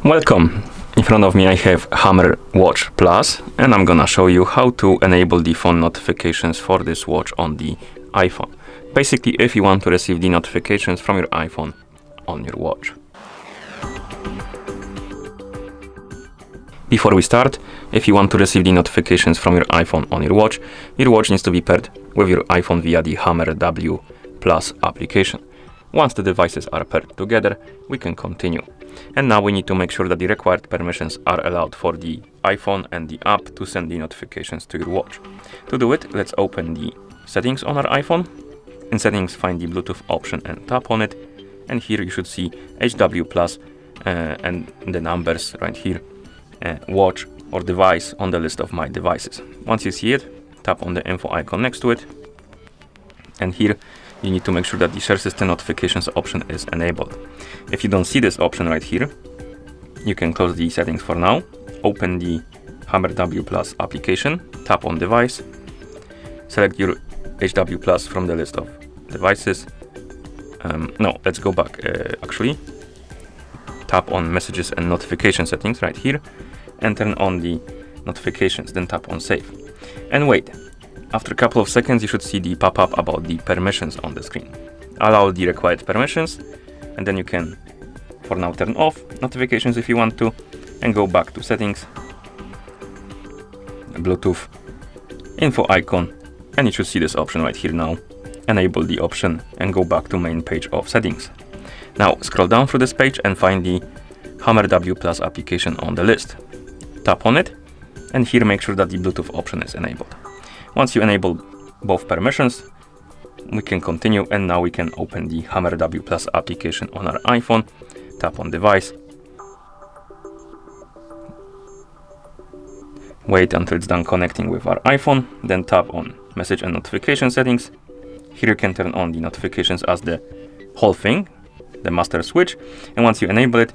Welcome! In front of me I have Hammer Watch Plus, and I'm gonna show you how to enable the phone notifications for this watch on the iPhone. Basically, if you want to receive the notifications from your iPhone on your watch. Before we start, if you want to receive the notifications from your iPhone on your watch needs to be paired with your iPhone via the Hammer W Plus application. Once the devices are paired together, we can continue. And now we need to make sure that the required permissions are allowed for the iPhone and the app to send the notifications to your watch. To do it, let's open the settings on our iPhone. In settings, find the Bluetooth option and tap on it. And here you should see HW Plus and the numbers right here, watch or device on the list of my devices. Once you see it, tap on the info icon next to it. And here you need to make sure that the share system notifications option is enabled. If you don't see this option right here, you can close the settings for now, open the Hammer W Plus application, tap on device, select your HW Plus from the list of devices. Let's go back actually. Tap on messages and notification settings right here and turn on the notifications, then tap on save. And wait. After a couple of seconds, you should see the pop-up about the permissions on the screen. Allow the required permissions, and then you can, for now, turn off notifications if you want to, and go back to settings, Bluetooth, info icon, and you should see this option right here now. Enable the option and go back to main page of settings. Now scroll down through this page and find the Hammer W Plus application on the list. Tap on it, and here make sure that the Bluetooth option is enabled. Once you enable both permissions, we can continue, and now we can open the Hammer W Plus application on our iPhone. Tap on device. Wait until it's done connecting with our iPhone, then tap on message and notification settings. Here you can turn on the notifications as the whole thing, the master switch, and once you enable it,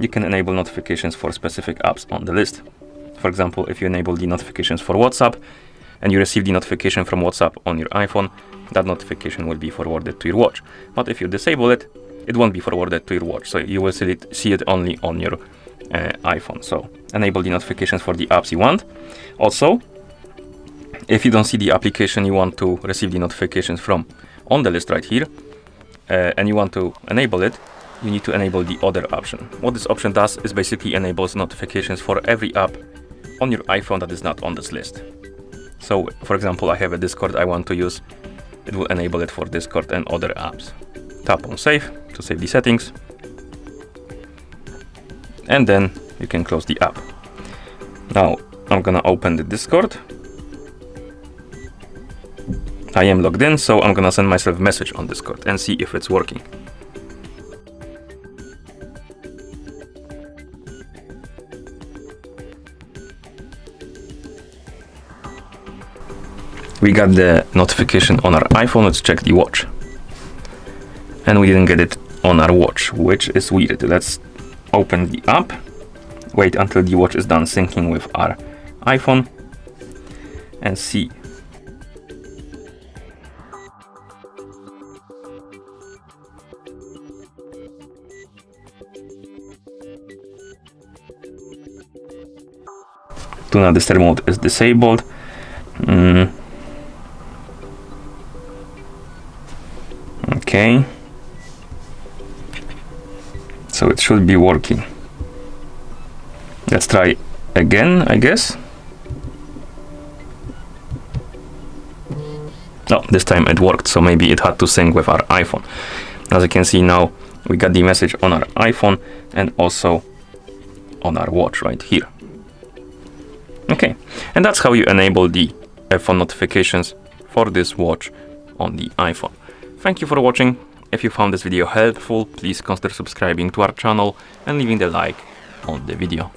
you can enable notifications for specific apps on the list. For example, if you enable the notifications for WhatsApp, and you receive the notification from WhatsApp on your iPhone, that notification will be forwarded to your watch. But if you disable it, it won't be forwarded to your watch, so you will see it only on your iPhone. So enable the notifications for the apps you want. Also, if you don't see the application you want to receive the notifications from on the list right here, and you want to enable it, you need to enable the other option. What this option does is basically enables notifications for every app on your iPhone that is not on this list. So, for example, I have a Discord I want to use. It will enable it for Discord and other apps. Tap on save to save the settings. And then you can close the app. Now, I'm gonna open the Discord. I am logged in, so I'm gonna send myself a message on Discord and see if it's working. We got the notification on our iPhone. Let's check the watch. And we didn't get it on our watch, which is weird. Let's open the app. Wait until the watch is done syncing with our iPhone and see. Do not disturb mode is disabled. Okay, so it should be working. Let's try again, I guess. No, this time it worked, so maybe it had to sync with our iPhone. As you can see now, we got the message on our iPhone and also on our watch right here. Okay, and that's how you enable the iPhone notifications for this watch on the iPhone. Thank you for watching. If you found this video helpful, please consider subscribing to our channel and leaving the like on the video.